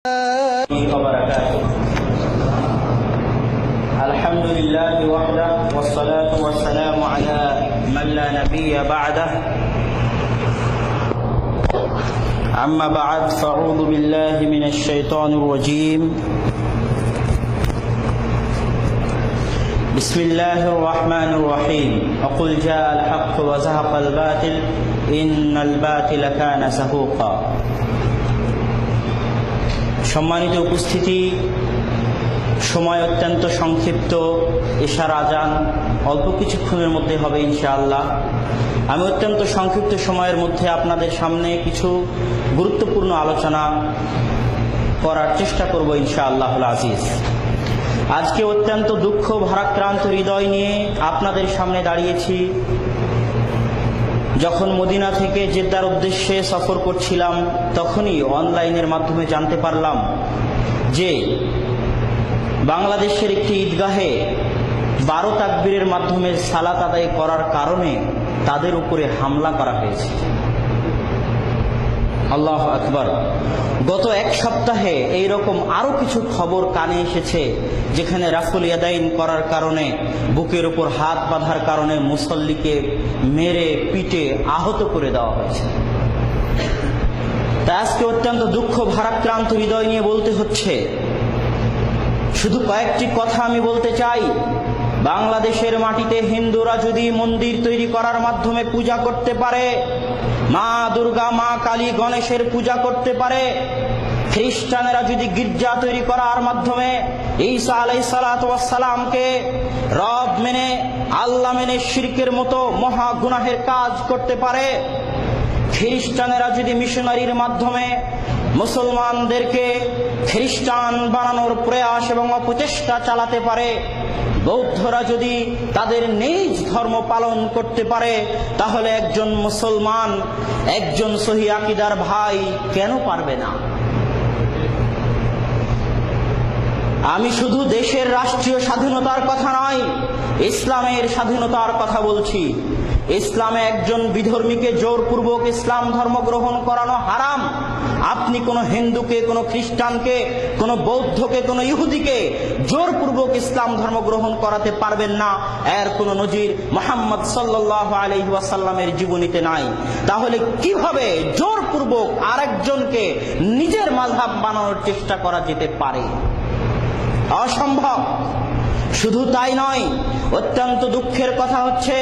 وبركاته. الحمد لله وحده والصلاة والسلام على من لا نبي بعده. أما بعد فأعوذ بالله من الشيطان الرجيم. بسم الله الرحمن الرحيم. وقل جاء الحق وزهق الباطل إن الباطل كان زهوقا. সম্মানিত উপস্থিতি, সময় অত্যন্ত সংক্ষিপ্ত, এশার আজান অল্প কিছুক্ষণের মধ্যে হবে ইনশাআল্লাহ। আমি অত্যন্ত সংক্ষিপ্ত সময়ের মধ্যে আপনাদের সামনে কিছু গুরুত্বপূর্ণ আলোচনা করার চেষ্টা করব ইনশাআল্লাহুল আজিজ। আজকে অত্যন্ত দুঃখ ভারাক্রান্ত হৃদয় নিয়ে আপনাদের সামনে দাঁড়িয়েছি। যখন মদিনা থেকে জেদ্দার উদ্দেশ্যে সফর করছিলাম, তখনই অনলাইনের মাধ্যমে জানতে পারলাম যে বাংলাদেশের একটি ঈদগাহে 12 তাকবীরের মাধ্যমে সালাত আদায় করার কারণে তাদের উপরে হামলা করা হয়েছে। আল্লাহু আকবার। গত এক সপ্তাহে এইরকম আরো কিছু খবর কানে এসেছে, যেখানে রাফুল ইয়াদাইন করার কারণে, বুকের উপর হাত বাঁধার কারণে মুসল্লিকে মেরে পিটে আহত করে দেওয়া হয়েছে। তাই আজকে অত্যন্ত দুঃখ ভারাক্রান্ত হৃদয় নিয়ে বলতে হচ্ছে। শুধু কয়েকটি কথা আমি বলতে চাই। বাংলাদেশের মাটিতে হিন্দুরা যদি মন্দির তৈরি করার মাধ্যমে পূজা করতে পারে, মা দুর্গা, মা কালী, গণেশের পূজা করতে পারে, খ্রিস্টানেরা যদি গির্জা তৈরি করার মাধ্যমে ঈসা আলাইহিসসালাতু ওয়াসসালামকে রব মেনে, আল্লাহ মেনে শিরকের মতো মহা গুনাহের কাজ করতে পারে, খ্রিস্টানেরা যদি মিশনারির মাধ্যমে মুসলমানদেরকে খ্রিস্টান বানানোর প্রয়াস এবং অপচেষ্টা চালাতে পারে, বৌদ্ধরা যদি তাদের নিজ ধর্ম পালন করতে পারে, তাহলে একজন মুসলমান, একজন সহি আকীদার ভাই কেন পারবে না? আমি শুধু দেশের রাষ্ট্রীয় স্বাধীনতার কথা নয়, ইসলামের স্বাধীনতার কথা বলছি। ইসলামে একজন বিধর্মীকে জোরপূর্বক ইসলাম ধর্ম গ্রহণ করানো হারাম। আপনি কোনো হিন্দুকে, কোনো খ্রিস্টানকে, কোনো বৌদ্ধকে, কোনো ইহুদিকে জোরপূর্বক ইসলাম ধর্ম গ্রহণ করাতে পারবেন না। এর কোনো নজির মুহাম্মদ সাল্লাল্লাহু আলাইহি ওয়াসাল্লামের জীবনীতে নাই। তাহলে কিভাবে জোরপূর্বক আরেকজনকে নিজের মাযহাব বানানোর চেষ্টা করা যেতে পারে? অসম্ভব। শুধু তাই নয়, অত্যন্ত দুঃখের কথা হচ্ছে,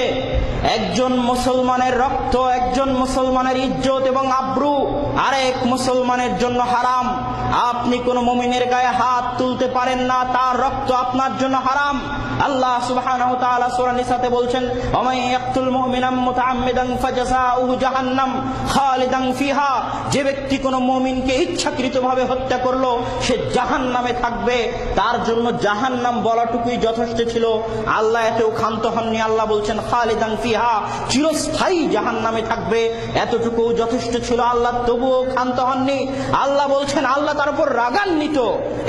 একজন মুসলমানের রক্ত, একজন মুসলমানের ইজ্জত এবং আব্রু আরেক মুসলমানের জন্য হারাম। আপনি কোন মুমিনের গায়ে হাত তুলতে পারেন না, তার রক্ত আপনার জন্য হারাম। আল্লাহ সুবহানাহু ওয়া তাআলা সূরা নিসাতে বলছেন, ওয়ামান ইয়াকতুল মুমিনান মুতাআম্মিদান ফাজাযাউহু জাহান্নাম খালিদান ফিহা। যে ব্যক্তি কোন মুমিনকে ইচ্ছাকৃতভাবে হত্যা করলো, সে জাহান্নামে থাকবে। তার জন্য জাহান্নাম বলাটুকুই যথেষ্ট ছিল। আল্লাহ এতেও ক্ষান্ত হননি। আল্লাহ বলছেন খালিদান ফিহা, চিরস্থায়ী জাহান্নামে থাকবে, এতটুকু যথেষ্ট ছিল। আল্লাহ তবুও ক্ষান্ত হননি। আল্লাহ বলছেন আল্লাহ তার উপর রাগান্বিত,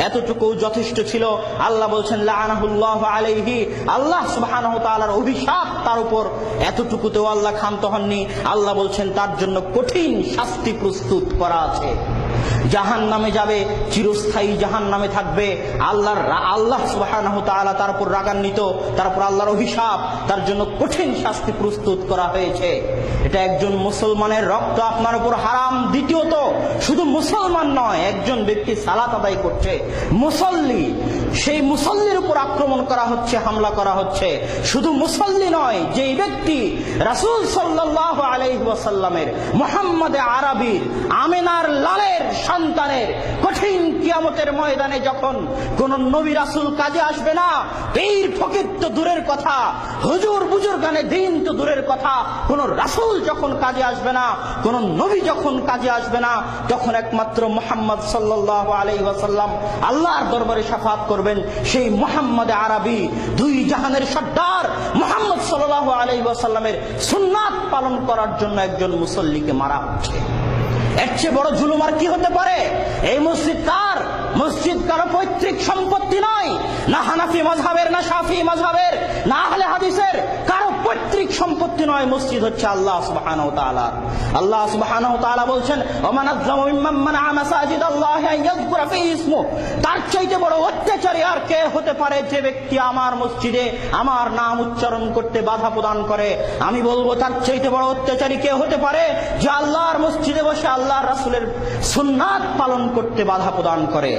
এতটুকু যথেষ্ট ছিল। আল্লাহ বলছেন লাআনাহুল্লাহু আলাইহি, আল্লাহ সুবহানাহু ওয়া তাআলার অভিশাপ তার উপর, এতটুকুতেও আল্লাহ ক্ষান্ত হননি। আল্লাহ বলছেন তার জন্য কঠিন শাস্তি প্রস্তুত করা আছে, জাহান্নামে যাবে, চিরস্থায়ী জাহান্নামে থাকবে। আল্লাহ সুবহানাহু ওয়া তাআলা তার উপর রাগান্বিত, তারপর আল্লাহর অভিশাপ, তার জন্য কঠিন শাস্তি প্রস্তুত করা হয়েছে। এটা একজন মুসলমানের রক্ত আপনার উপর হারাম। দ্বিতীয়ত, শুধু মুসলমান নয়, একজন ব্যক্তি সালাত আদায় করছে, মুসল্লি, সেই মুসল্লির উপর আক্রমণ করা হচ্ছে, হামলা করা হচ্ছে। শুধু মুসল্লি নয়, যেই ব্যক্তি রাসূল সাল্লাল্লাহু আলাইহি ওয়াসাল্লামের, মুহাম্মদে আরবীর, আমিনার লালের সন্তানের কঠিন কিয়ামতের ময়দানে যখন কোন নবী রাসূল কাজে আসবে না, পীর ফকির তো দূরের কথা, হুজুর বুজুর্গানে দ্বীন তো দূরের কথা, কোন রাসূল যখন কাজে আসবে না, কোন নবী যখন কাজে আসবে না, তখন একমাত্র মুহাম্মদ সাল্লাল্লাহু আলাইহি ওয়াসাল্লাম আল্লাহর দরবারে শাফাআত করবেন। সেই মুহাম্মদে আরবী, দুই জাহানের সর্দার মুহাম্মদ সাল্লাল্লাহু আলাইহি ওয়াসাল্লামের সুন্নাত পালন করার জন্য একজন মুসল্লিকে মারা হচ্ছে। এর চেয়ে বড় জুলুম আর কি হতে পারে? এই মসজিদ কার? মসজিদ কারো পৈতৃক সম্পত্তি নয়, না হানাফি মাযহাবের, না শাফিঈ মাযহাবের, না আহলে হাদিসের, কারো পৈতৃক সম্পত্তি নয়, মসজিদ হচ্ছে আল্লাহ সুবহানাহু ওয়া তাআলা। আল্লাহ সুবহানাহু ওয়া তাআলা বলছেন, ওমান আযলামু মিম্মান মানাআ মাসাজিদাল্লাহি আন ইয়াযকুরা ফীহি ইসমু। তার চাইতে বড় অত্যাচারী আর কে হতে পারে যে ব্যক্তি আমার মসজিদে আমার নাম উচ্চারণ করতে বাধা প্রদান করে। আমি বলবো তার চাইতে বড় অত্যাচারী কে হতে পারে যে আল্লাহর মসজিদে বসে আল্লাহর রাসূলের সুন্নাত পালন করতে বাধা প্রদান করে।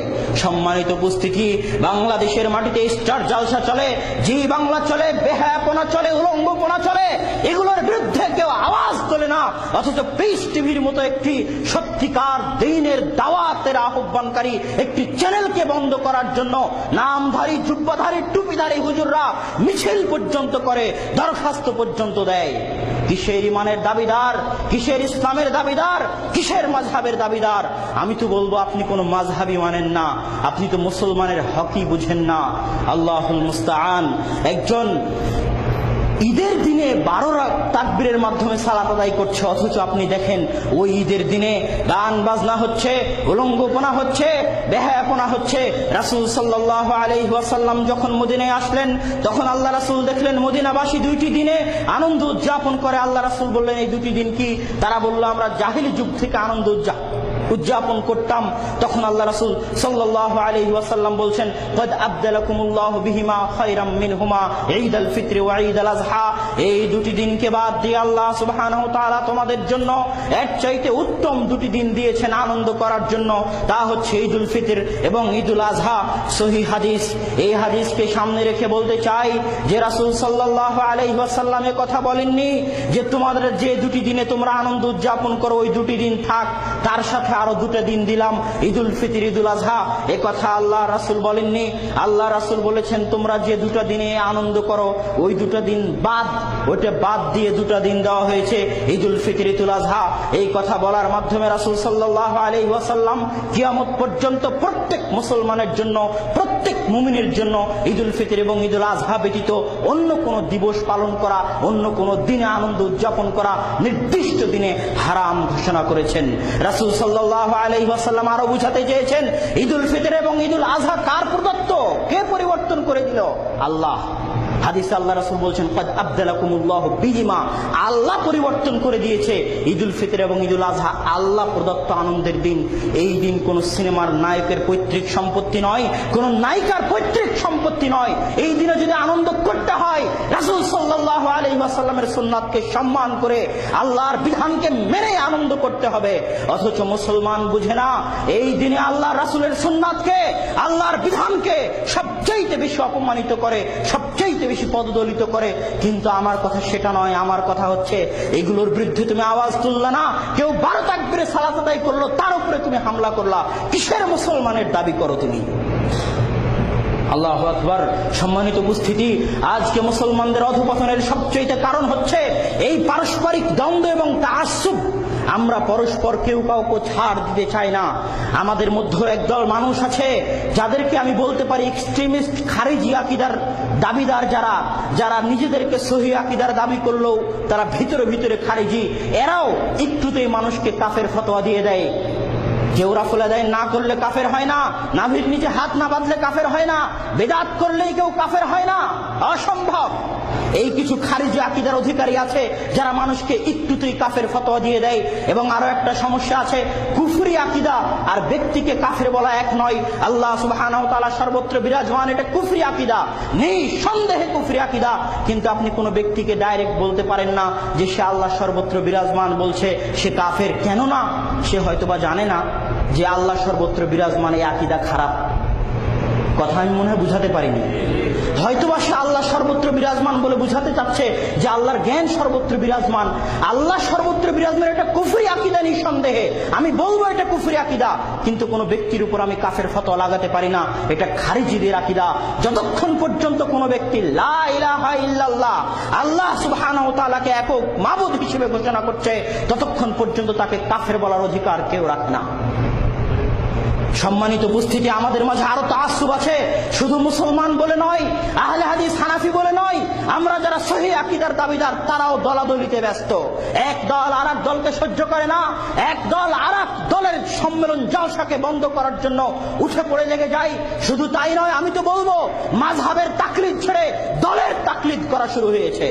সম্মানিত উপস্থিতি, বাংলাদেশের মাটিতে স্টার জালসা চলে, জি বাংলা চলে, বেহায়াপনা চলে, উলঙ্গপনা চলে, এগুলোর বিরুদ্ধে কেউ আওয়াজ তোলে না। অথচ পিস টিভির মতো একটি সত্যিকার দ্বীনের দাওয়াতের আহ্বানকারী একটি চ্যানেলকে বন্ধ করার জন্য নামধারী, জুব্বাধারী, টুপিধারী হুজুররা মিছিল পর্যন্ত করে, দরখাস্ত পর্যন্ত দেয়। কিসের ইমানের দাবিদার, কিসের ইসলামের দাবিদার, কিসের মাযহাবের দাবিদার? আমি তো বলবো আপনি কোন মাযহাবই মানেন না, আপনি তো মুসলমানের হকই বুঝেন না। আল্লাহুল মুস্তাআন। একজন ঈদের দিনে 12 তাকবীরের মাধ্যমে সালাত আদায় করছে, অথচ আপনি দেখেন ওই ঈদের দিনে গান বাজনা হচ্ছে, উলঙ্গপনা হচ্ছে, বেহায়াপনা হচ্ছে। রাসূল সাল্লাল্লাহু আলাইহি ওয়াসাল্লাম যখন মদিনায় আসলেন, তখন আল্লাহ রাসূল দেখলেন মদিনাবাসী 2টি দিনে আনন্দ উদযাপন করে। আল্লাহ রাসূল বললেন, এই 2টি দিন কি? তারা বলল, আমরা জাহিলি যুগ থেকে আনন্দ উদযাপন করতাম। তখন আল্লাহ রাসূল সাল্লাল্লাহু আলাইহি ওয়াসাল্লাম বলছেন, ক্বাদ আবদালাকুমুল্লাহু বিহিমা খায়রাম মিনহুমা ঈদুল ফিত্র ওয়া ঈদুল আযহা। এই 2টি দিনকে বাদ দিয়ে আল্লাহ সুবহানাহু ওয়া তাআলা তোমাদের জন্য এর চাইতে উত্তম 2টি দিন দিয়েছেন আনন্দ করার জন্য, তা হচ্ছে ঈদুল ফিত্র এবং ঈদুল আযহা। সহিহ হাদিস। এই হাদিসকে সামনে রেখে বলতে চাই যে রাসূল সাল্লাল্লাহু আলাইহি ওয়াসাল্লাম এ কথা বলেননি যে তোমাদের যে 2টি দিনে তোমরা আনন্দ উদযাপন করো ওই 2টি দিন থাক, তার সাথে আরো 2টা দিন দিলাম, ঈদুল ফিত্র, ঈদুল আযহা। এ কথা আল্লাহ রাসূল বলেননি। আল্লাহ রাসূল বলেছেন, তোমরা যে 2টা দিনে আনন্দ করো ওই 2টা দিন বাদ, ওইটা বাদ দিয়ে 2টা দিন দেওয়া হয়েছে, ঈদুল ফিত্র, ঈদুল আযহা। এই কথা বলার মাধ্যমে রাসূল সাল্লাল্লাহু আলাইহি ওয়াসাল্লাম কিয়ামত পর্যন্ত প্রত্যেক মুসলমানের জন্য, প্রত্যেক মুমিনের জন্য ঈদুল ফিত্র এবং ঈদুল আযহা ব্যতীত অন্য কোন দিবস পালন করা, অন্য কোন দিনে আনন্দ উদযাপন করা নির্দিষ্ট দিনে হারাম ঘোষণা করেছেন। রাসূল সাল্লাল্লাহু আলাইহি ওয়াসাল্লাম আরো বুঝাতে চেয়েছেন, ঈদুল ফিত্র এবং ঈদুল আযহা কার প্রদত্ত? কে পরিবর্তন করে দিল? আল্লাহ। হাদিসে আল্লাহ রাসূল বলছেন, ক্বাদ আবদালাকুমুল্লাহু বিহিমা। আল্লাহ পরিবর্তন করে দিয়েছে। ঈদুল ফিত্র এবং ঈদুল আযহা আল্লাহ প্রদত্ত আনন্দের দিন। এই দিন কোন সিনেমার নায়কের পৈতৃক সম্পত্তি নয়, কোন নায়িকার পৈতৃক সম্পত্তি নয়। এই দিনে যদি আনন্দ করতে হয়, রাসূল সাল্লাল্লাহু আলাইহি ওয়াসাল্লামের সুন্নাতকে সম্মান করে আল্লাহর বিধানকে মেনে আনন্দ করতে হবে। অথচ মুসলমান বুঝে না, এই দিনে আল্লাহ রাসূলের সুন্নাতকে, আল্লাহর বিধানকে সবচেয়ে বেশি অপমানিত করে, সবচেয়ে বেশি পদদলিত করে। কিন্তু আমার কথা সেটা নয়। আমার কথা হচ্ছে, এগুলোর বিরুদ্ধে তুমি আওয়াজ তুললে না, কেউ 12 তাকবীরে সালাত আদায় করলো, তার উপরে তুমি হামলা করলা। কিসের মুসলমানের দাবি করো তুমি? আল্লাহু আকবার। সম্মানিত উপস্থিতি, আজকে মুসলমানদের অধঃপতনের সবচেয়ে কারণ হচ্ছে এই পারস্পরিক দ্বন্দ্ব এবং তাআসসুব। আমরা পরস্পর কেউ কাউকে ছাড় দিতে চাই না। আমাদের মধ্যে একদল মানুষ আছে যাদেরকে আমি বলতে পারি এক্সট্রিমিস্ট, খারিজি আকীদার দাবিদার, যারা নিজেদেরকে সহিহ আকীদার দাবি করলেও তারা ভিতরে ভিতরে খারিজি। এরাও একটুতেই মানুষকে কাফের ফতোয়া দিয়ে দেয়। কেউরা ফুলে দেয়, না করলে কাফের হয় না, নাভির নিচে হাত না বাঁধলে কাফের হয় না, বেদাত করলেই কেউ কাফের হয় না, অসম্ভব। এই কিছু খারিজি আকীদার অধিকারী আছে যারা মানুষকে একটুতেই কাফের ফতোয়া দিয়ে দেয়। এবং আরো একটা সমস্যা আছে, কুফরি আকীদা আর ব্যক্তিকে কাফের বলা এক নয়। আল্লাহ সুবহানাহু ওয়া তাআলা সর্বত্র বিরাজমান, এটা কুফরি আকীদা, নিঃসন্দেহে কুফরি আকীদা। কিন্তু আপনি কোন ব্যক্তিকে ডাইরেক্ট বলতে পারেন না যে সে আল্লাহ সর্বত্র বিরাজমান বলছে সে কাফের। কেন না? সে হয়তোবা জানে না যে আল্লাহ সর্বত্র বিরাজমান, এই আকীদা খারাপ। কথা আমি মনে হয় বুঝাতে পারিনি। হয়তোবা সে আল্লাহ সর্বত্র বিরাজমান বলে বুঝাতে চাচ্ছে যে আল্লাহর জ্ঞান সর্বত্র বিরাজমান। আল্লাহ সর্বত্র বিরাজমান এটা কুফরি আকীদা, নিঃসন্দেহে আমি বলবো এটা কুফরি আকীদা। কিন্তু কোন ব্যক্তির উপর আমি কাফের ফতোয়া লাগাতে পারি না, এটা খারিজিদের আকীদা। যতক্ষণ পর্যন্ত কোন ব্যক্তি লা ইলাহা ইল্লাল্লাহ, আল্লাহ সুবহানাহু ওয়া তাআলাকে একক মাবুদ হিসেবে ঘোষণা করছে, ততক্ষণ পর্যন্ত তাকে কাফের বলার অধিকার কেউ রাখে না। সম্মানিত উপস্থিতি, আমাদের মাঝে আরো তাআসসুব আছে, শুধু মুসলমান বলে নয়, আহলে হাদিস হানাফি বলে নয়, আমরা যারা সহিহ আকীদার দাবিদার তারাও দলাদলিতে ব্যস্ত। এক দল আরেক দলকে সহ্য করে না, এক দল আরেক দলের সম্মেলন জলসাকে বন্ধ করার জন্য উঠে পড়ে লেগে যায়। শুধু তাই নয়, আমি তো বলবো মাযহাবের তাকলিদ ছেড়ে দলের তাকলিদ করা শুরু হয়েছে।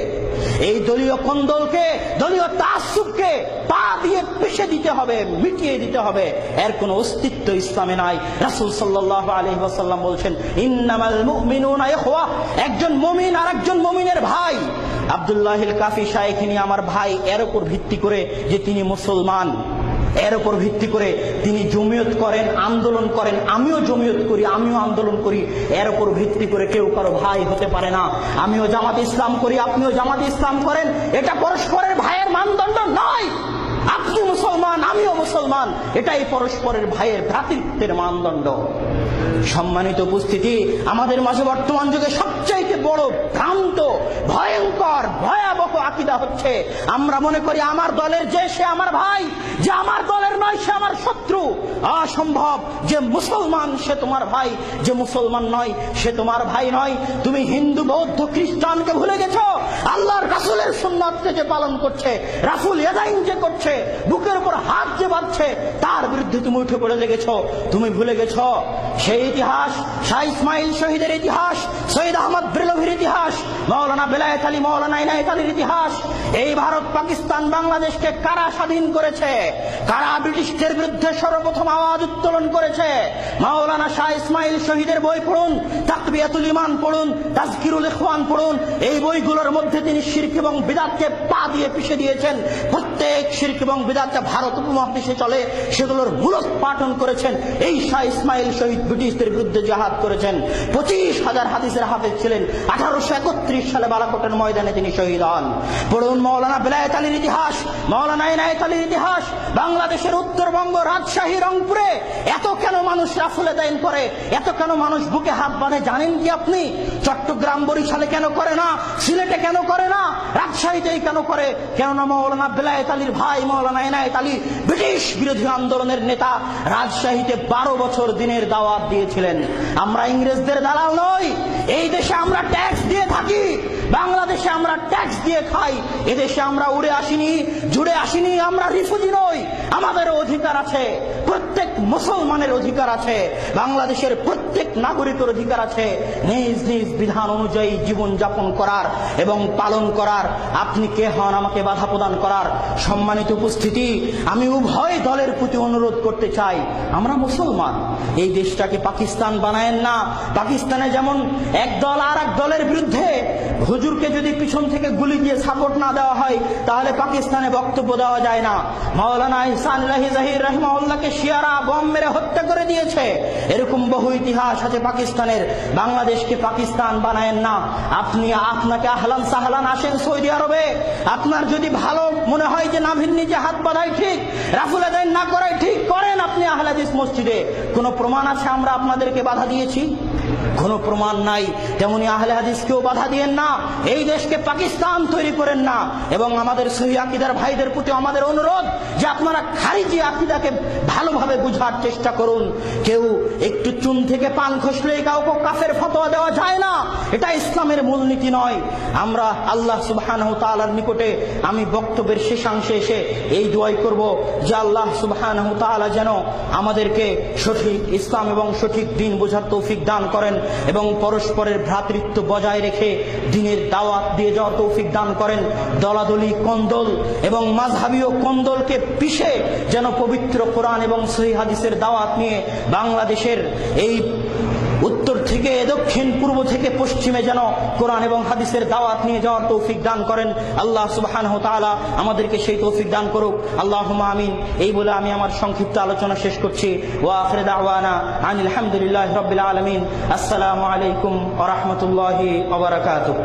এই দলীয় কোন্দলকে, দলীয় তাআসসুবকে পা দিয়ে পিষে দিতে হবে, মিটিয়ে দিতে হবে। এর কোনো অস্তিত্ব ইসলামে নাই। রাসূল সাল্লাল্লাহু আলাইহি ওয়াসাল্লাম বলছেন, ইন্নামাল মুমিনুনা ইখওয়া, একজন মুমিন আর একজন মুমিনের ভাই। আব্দুল্লাহিল কাফি শাইখনি আমার ভাই, এর উপর ভিত্তি করে যে তিনি মুসলমান, এর উপর ভিত্তি করে তিনি জমিয়ত করেন, আন্দোলন করেন, আমিও জমিয়ত করি, আমিও আন্দোলন করি। এর উপর ভিত্তি করে কেউ কারো ভাই হতে পারে না। আমিও জামাতে ইসলাম করি, আপনিও জামাতে ইসলাম করেন, এটা পরস্পরের ভাইয়ের মানদণ্ড নয়। আপনি মুসলমান, আমিও মুসলমান, এটাই পরস্পরের ভাইয়ের ভ্রাতৃত্বের মানদণ্ড। সম্মানিত উপস্থিতি, আমাদের মাঝে বর্তমান যুগে সবচাইতে বড় ভ্রান্ত, ভয়ঙ্কর, ভয়াবহ আকীদা হচ্ছে আমরা মনে করি আমার দলের যে সে আমার ভাই, যে আমার দলের নয় সে আমার শত্রু। অসম্ভব। যে মুসলমান সে তোমার ভাই, যে মুসলমান নয় সে তোমার ভাই নয়। তুমি হিন্দু, বৌদ্ধ, খ্রিস্টানকে ভুলে গেছো। আল্লাহর রাসূলের সুন্নাতকে যে পালন করছে, রাসূল ইয়াদাইন যে করছে, বুকের উপর হাত যে বাঁধছে, তার বিরুদ্ধে তুমি উঠে পড়ে লেগেছো। তুমি ভুলে গেছো সেই ইতিহাস, শাহ ইসমাইল শহীদের ইতিহাস, শহীদ আহমদ ব্রেলভির ইতিহাস, মাওলানা বেলায়েত আলী, মাওলানা ইনায়েত আলীর ইতিহাস। এই ভারত, পাকিস্তান, বাংলাদেশকে কারা স্বাধীন করেছে? কারা ব্রিটিশদের বিরুদ্ধে সর্বপ্রথম আওয়াজ উত্তোলন করেছে? মাওলানা শাহ ইসমাইল শহীদের বই পড়ুন, তাকবিয়াতুল ঈমান পড়ুন, তাজকিরুল ইখওয়ান পড়ুন। এই বইগুলোর মধ্যে তিনি শিরক এবং বিদআতকে পা দিয়ে পিষে দিয়েছেন। প্রত্যেক শিরক এবং বিদআত ভারত উপমহাদেশে চলে, সেগুলোর মূলোৎপাটন করেছেন। এই শাহ ইসমাইল শহীদ ব্রিটিশদের বিরুদ্ধে জিহাদ করেছেন। 25,000 হাদিসের হাফেজ ছিলেন। 1831 সালে বালাকোটের ময়দানে তিনি শহীদ হন। পড়ুন মাওলানা বেলায়েত আলীর ইতিহাস, মাওলানা ইনায়েত আলীর ইতিহাস। বাংলাদেশের উত্তরবঙ্গ, রাজশাহী, রংপুরে এত কেন মানুষ রাফুলে দাইন করে, এত কেন মানুষ বুকে হাত বাঁধে জানেন কি আপনি? চট্টগ্রাম, বরিশালে কেন করে না? সিলেটে কেন করে না? রাজশাহীতেই কেন করে? কেননা মাওলানা বেলায়েত আলীর ভাই মাওলানা ইনায়েত আলী ব্রিটিশ বিরোধী আন্দোলনের নেতা। রাজশাহীতে 12 বছর দিনের দাওয়াত দিয়েছিলেন। আমরা ইংরেজদের দালাল নই। এই দেশে আমরা ট্যাক্স দিয়ে থাকি, বাংলাদেশে আমরা ট্যাক্স দিয়ে খাই। এদেশে আমরা উড়ে আসিনি, জুড়ে আসিনি, আমরা রিফিউজি নই। আমাদের অধিকার আছে, প্রত্যেক মুসলমানের অধিকার আছে, বাংলাদেশের প্রত্যেক নাগরিকের অধিকার আছে নিজ নিজ বিধান অনুযায়ী জীবন যাপন করার এবং পালন করার। আপনি কে হন আমাকে বাধা প্রদান করার? সম্মানিত উপস্থিতি, আমি উভয় দলের প্রতি অনুরোধ করতে চাই, আমরা মুসলমান। এই দেশটাকে পাকিস্তান বানায়েন না। পাকিস্তানে যেমন এক দল আর এক দলের বিরুদ্ধে হুজুরকে যদি পিছন থেকে গুলি দিয়ে সাপোর্ট না দেওয়া হয়, তাহলে পাকিস্তানে বক্তব্য দেওয়া যায় না। মাওলানা ইহসান ইলাহি জাহির রাহিমাহুল্লাহকে শিয়ারা বম মেরে হত্যা করে দিয়েছে। এরকম বহু ইতিহাস আছে পাকিস্তানের। বাংলাদেশকে পাকিস্তান বানায়েন না। আপনাকে আহলান সাহলান, আসেন সৌদি আরবে। আপনার যদি ভালো মনে হয় যে নাভির নিচে হাত বাঁধাই ঠিক, রাফুল আদায় না করাই ঠিক, করেন আপনি আহলে হাদিস মসজিদে। কোনো প্রমাণ আছে আমরা আপনাদেরকে বাধা দিয়েছি? কোনো প্রমাণ নাই। তেমনি আহলে হাদিসকেও বাধা দিয়েন না, এই দেশকে পাকিস্তান তৈরি করেন না। এবং আমাদের সহিহ আকীদার ভাইদের প্রতি আমাদের অনুরোধ যে আপনারা খারিজি আকীদাকে ভালোভাবে বুঝার চেষ্টা করুন। কেউ একটু চুন থেকে পান খসলেই কাউকে কাফের ফতোয়া দেওয়া যায় না, এটা ইসলামের মূলনীতি নয়। আমরা আল্লাহ সুবহানাহু তাআলার নিকটে আমি বক্তব্যের শেষাংশে এসে এই দোয়াই করব যে আল্লাহ সুবহানাহু তাআলা যেন আমাদেরকে সঠিক ইসলাম এবং সঠিক দ্বীন বোঝার তৌফিক দান করেন এবং পরস্পরের ভ্রাতৃত্ব বজায় রেখে দ্বীনের দাওয়াত দিয়ে যাওয়ার তৌফিক দান করেন। দলাদলি, কন্দল এবং মাযহাবীয় কন্দলকে পিষে যেন পবিত্র কোরআন এবং সহিহ হাদিসের দাওয়াত নিয়ে বাংলাদেশের এই উত্তর থেকে দক্ষিণ, পূর্ব থেকে পশ্চিমে যেন কোরআন এবং হাদিসের দাওয়াত নিয়ে যাওয়ার তৌফিক দান করেন। আল্লাহ সুবহানাহু ওয়া তাআলা আমাদেরকে সেই তৌফিক দান করুক। আল্লাহুম্মা আমিন। এই বলে আমি আমার সংক্ষিপ্ত আলোচনা শেষ করছি। ওয়া আখিরু দাওয়ানা আনিল হামদুলিল্লাহি রাব্বিল আলামিন। আসসালামু আলাইকুম ওয়া রাহমাতুল্লাহি ওয়া বারাকাতুহু।